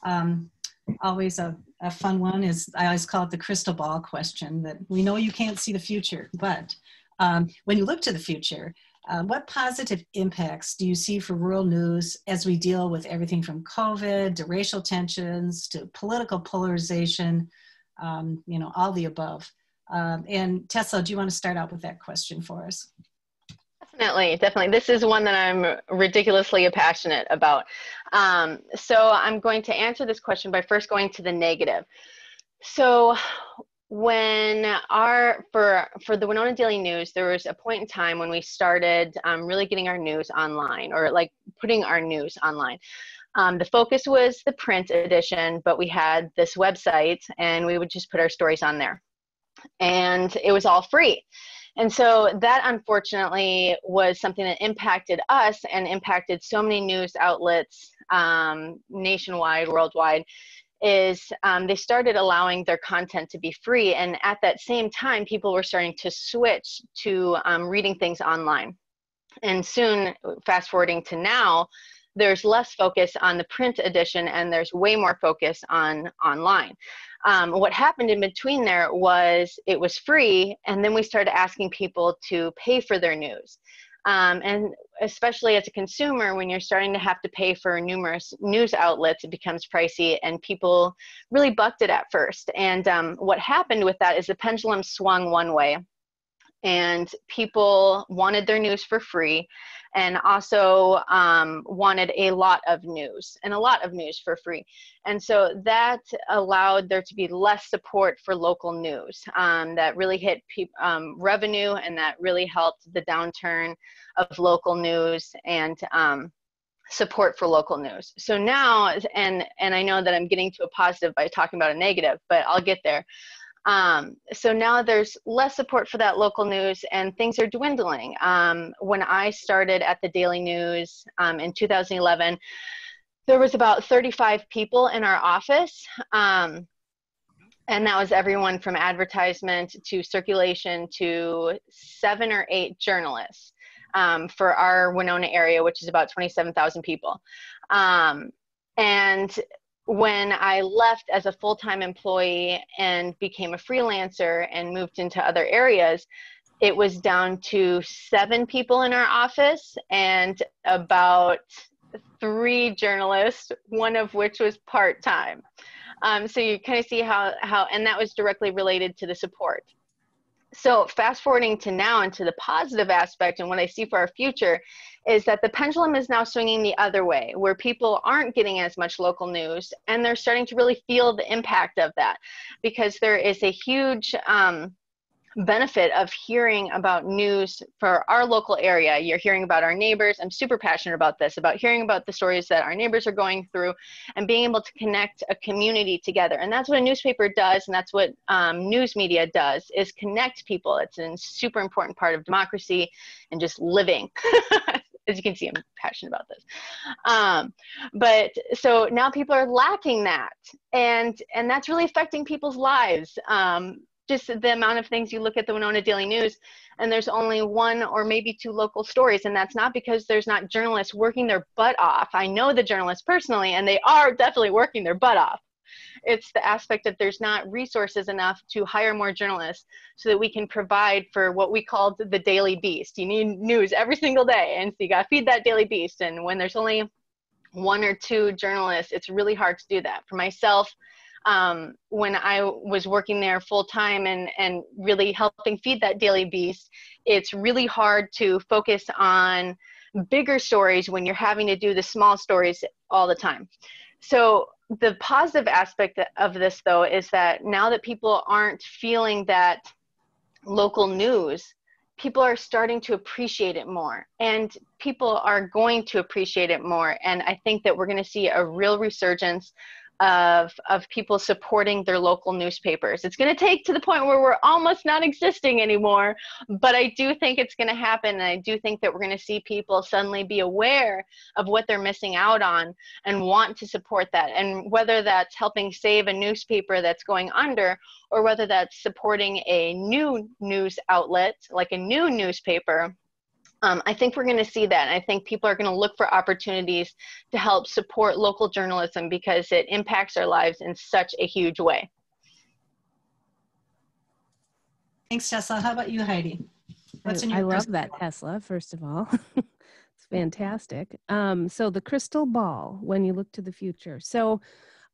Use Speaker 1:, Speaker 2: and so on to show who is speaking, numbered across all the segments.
Speaker 1: Um, Always a fun one is, I always call it the crystal ball question, that we know you can't see the future, but when you look to the future, what positive impacts do you see for rural news as we deal with everything from COVID to racial tensions to political polarization, all the above? And Tessa, do you want to start out with that question for us?
Speaker 2: Definitely. This is one that I'm ridiculously passionate about. So I'm going to answer this question by first going to the negative. So when for the Winona Daily News, there was a point in time when we started really getting our news online, or like putting our news online. The focus was the print edition, but we had this website and we would just put our stories on there. And it was all free. And so that unfortunately was something that impacted us and impacted so many news outlets nationwide, worldwide, is they started allowing their content to be free. And at that same time, people were starting to switch to reading things online. And soon, fast forwarding to now, there's less focus on the print edition and there's way more focus on online. What happened in between there was it was free, and then we started asking people to pay for their news. And especially as a consumer, when you're starting to have to pay for numerous news outlets, it becomes pricey, and people really bucked it at first. And what happened with that is the pendulum swung one way, and people wanted their news for free, and also wanted a lot of news for free. And so that allowed there to be less support for local news. That really hit revenue, and that really helped the downturn of local news and support for local news. So now, and I know that I'm getting to a positive by talking about a negative, but I'll get there. So now there's less support for that local news, and things are dwindling. When I started at the Daily News in 2011, there was about 35 people in our office. And that was everyone from advertisement to circulation to 7 or 8 journalists for our Winona area, which is about 27,000 people. And when I left as a full-time employee and became a freelancer and moved into other areas, it was down to 7 people in our office and about 3 journalists, one of which was part-time. So you kind of see how, and that was directly related to the support. So fast forwarding to now and to the positive aspect, and what I see for our future is that the pendulum is now swinging the other way, where people aren't getting as much local news, and they're starting to really feel the impact of that, because there is a huge benefit of hearing about news for our local area. You're hearing about our neighbors. I'm super passionate about this, about hearing about the stories that our neighbors are going through and being able to connect a community together. And that's what a newspaper does, and that's what news media does, is connect people. It's a super important part of democracy and just living. As you can see, I'm passionate about this. But so now people are lacking that, and that's really affecting people's lives. Just the amount of things, you look at the Winona Daily News and there's only 1 or maybe 2 local stories, and that's not because there's not journalists working their butt off. I know the journalists personally, and they are definitely working their butt off. It's the aspect that there's not resources enough to hire more journalists so that we can provide for what we called the daily beast. You need news every single day, and so you got to feed that daily beast. And when there's only 1 or 2 journalists, it's really hard to do that. For myself, when I was working there full time and really helping feed that daily beast, it's really hard to focus on bigger stories when you're having to do the small stories all the time. So the positive aspect of this, though, is that now that people aren't feeling that local news, people are starting to appreciate it more, and people are going to appreciate it more. And I think that we're going to see a real resurgence of people supporting their local newspapers. It's going to take to the point where we're almost not existing anymore, but I do think it's going to happen, and I do think that we're going to see people suddenly be aware of what they're missing out on and want to support that. And whether that's helping save a newspaper that's going under, or whether that's supporting a new news outlet, like a new newspaper, I think we're going to see that. And I think people are going to look for opportunities to help support local journalism because it impacts our lives in such a huge way.
Speaker 1: Thanks, Tessa. How about you, Heidi? What's in your
Speaker 3: I love that, Tesla, first of all. It's fantastic. So the crystal ball, when you look to the future. So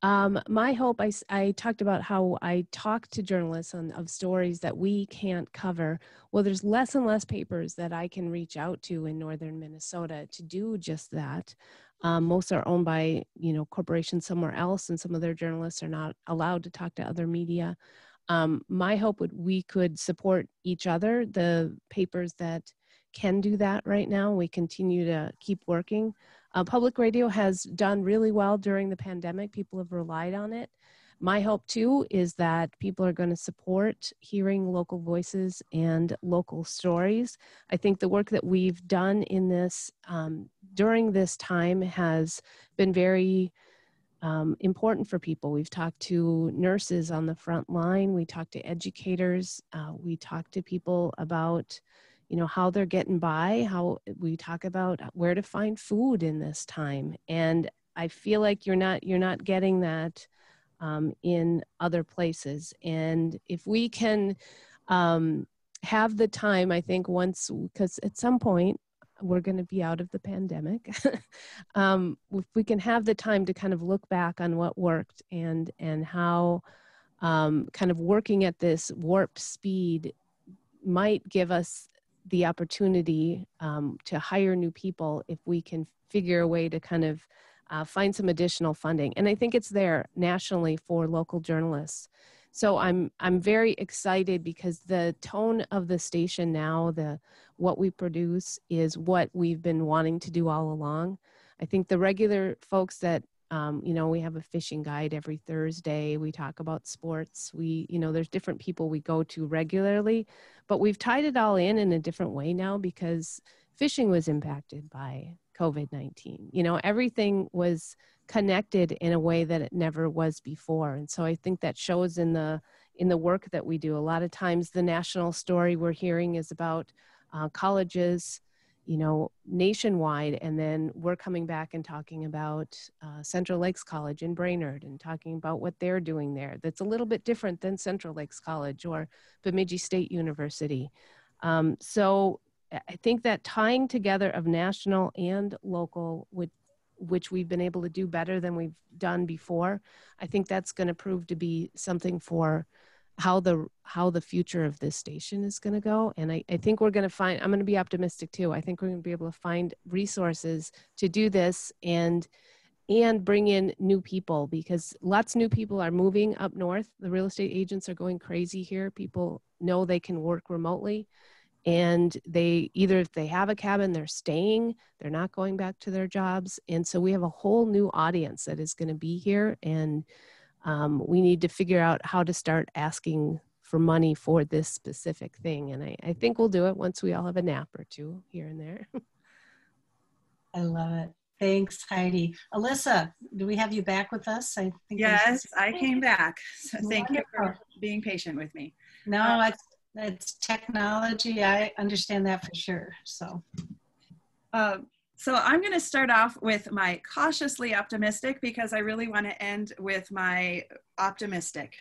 Speaker 3: my hope, I talked about how I talk to journalists of stories that we can't cover. Well, there's less and less papers that I can reach out to in northern Minnesota to do just that. Most are owned by, corporations somewhere else, and some of their journalists are not allowed to talk to other media. My hope would we could support each other, the papers that can do that right now. We continue to keep working. Public radio has done really well during the pandemic. People have relied on it. My hope too is that people are going to support hearing local voices and local stories. I think the work that we've done in this during this time has been very important for people. We've talked to nurses on the front line. We talked to educators. We talked to people about, how they're getting by. How we talk about where to find food in this time. And I feel like you're not getting that in other places. And if we can have the time, I think because at some point we're going to be out of the pandemic. If we can have the time to kind of look back on what worked and how kind of working at this warp speed might give us the opportunity to hire new people if we can figure a way to kind of find some additional funding. And I think it's there nationally for local journalists. So I'm very excited because the tone of the station now, what we produce is what we've been wanting to do all along. I think the regular folks that, we have a fishing guide every Thursday. We talk about sports. There's different people we go to regularly, but we've tied it all in a different way now because fishing was impacted by COVID-19. Everything was connected in a way that it never was before. And so I think that shows in the work that we do. A lot of times the national story we're hearing is about colleges, nationwide. And then we're coming back and talking about Central Lakes College in Brainerd and talking about what they're doing there. That's a little bit different than Central Lakes College or Bemidji State University. So I think that tying together of national and local, which we've been able to do better than we've done before, I think that's going to prove to be something for how the future of this station is going to go. And I think we're going to I'm going to be optimistic too. I think we're going to be able to find resources to do this and bring in new people, because lots of new people are moving up north. The real estate agents are going crazy here. People know they can work remotely. And if they have a cabin, they're staying, they're not going back to their jobs. And so we have a whole new audience that is going to be here. And we need to figure out how to start asking for money for this specific thing. And I think we'll do it once we all have a nap or two here and there.
Speaker 1: I love it. Thanks, Heidi. Elissa, do we have you back with us? I think
Speaker 4: yes, I came back. So thank you for being patient with me.
Speaker 1: No, it's technology. I understand that for sure. So
Speaker 4: I'm going to start off with my cautiously optimistic because I really want to end with my optimistic.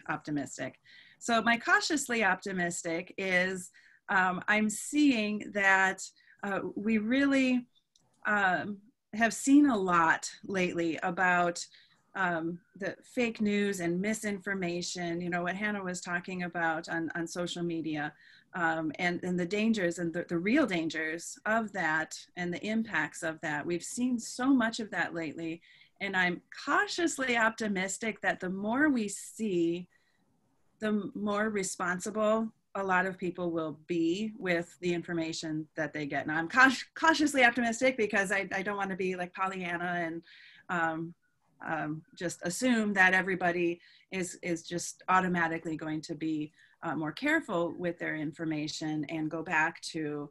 Speaker 4: So my cautiously optimistic is I'm seeing that we really have seen a lot lately about the fake news and misinformation, what Hannah was talking about on social media, and the dangers and the real dangers of that and the impacts of that. We've seen so much of that lately, and I'm cautiously optimistic that the more we see, the more responsible a lot of people will be with the information that they get. Now I'm cautiously optimistic because I don't want to be like Pollyanna and just assume that everybody is just automatically going to be more careful with their information and go back to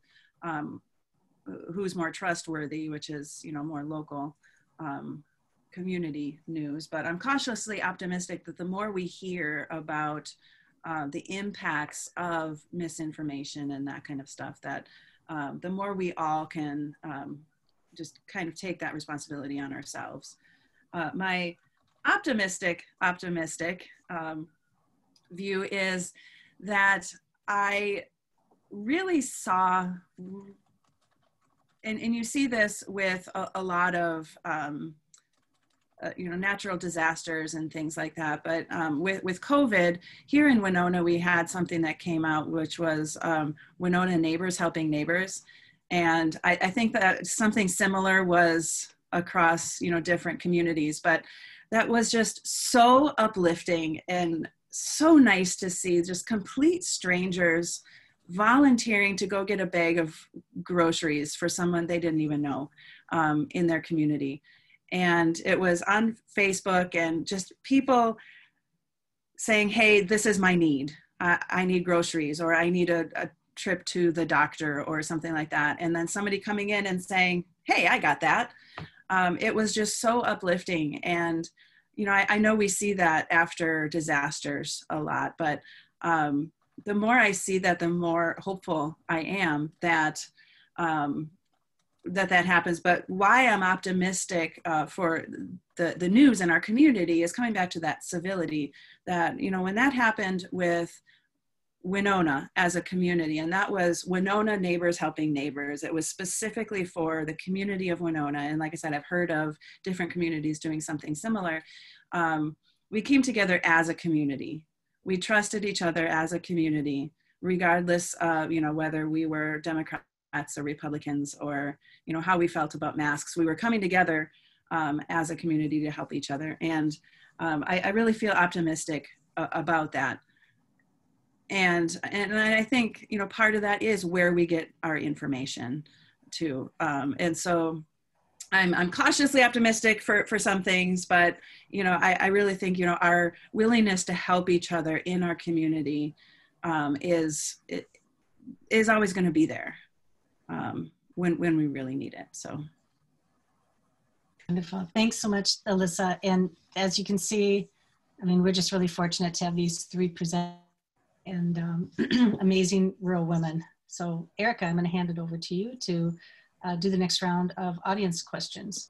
Speaker 4: who's more trustworthy, which is, more local community news. But I'm cautiously optimistic that the more we hear about the impacts of misinformation and that kind of stuff, that the more we all can just kind of take that responsibility on ourselves. My optimistic view is that I really saw, and you see this with a lot of natural disasters and things like that. But with COVID, here in Winona, we had something that came out, which was Winona Neighbors Helping Neighbors. And I think that something similar was across, different communities, but that was just so uplifting and so nice to see just complete strangers volunteering to go get a bag of groceries for someone they didn't even know in their community. And it was on Facebook, and just people saying, hey, this is my need. I need groceries, or I need a trip to the doctor or something like that. And then somebody coming in and saying, hey, I got that. It was just so uplifting. And, I know we see that after disasters a lot, but the more I see that, the more hopeful I am that that happens. But why I'm optimistic for the news in our community is coming back to that civility, that, when that happened with Winona as a community, and that was Winona Neighbors Helping Neighbors. It was specifically for the community of Winona. And like I said, I've heard of different communities doing something similar. We came together as a community. We trusted each other as a community, regardless of, whether we were Democrats or Republicans, or, how we felt about masks. We were coming together as a community to help each other. And I really feel optimistic about that. And I think, part of that is where we get our information too. And so I'm cautiously optimistic for some things, but, I really think, our willingness to help each other in our community is always going to be there when we really need it. So.
Speaker 1: Wonderful. Thanks so much, Elissa. And as you can see, we're just really fortunate to have these three present and amazing rural women. So Erica, I'm going to hand it over to you to do the next round of audience questions.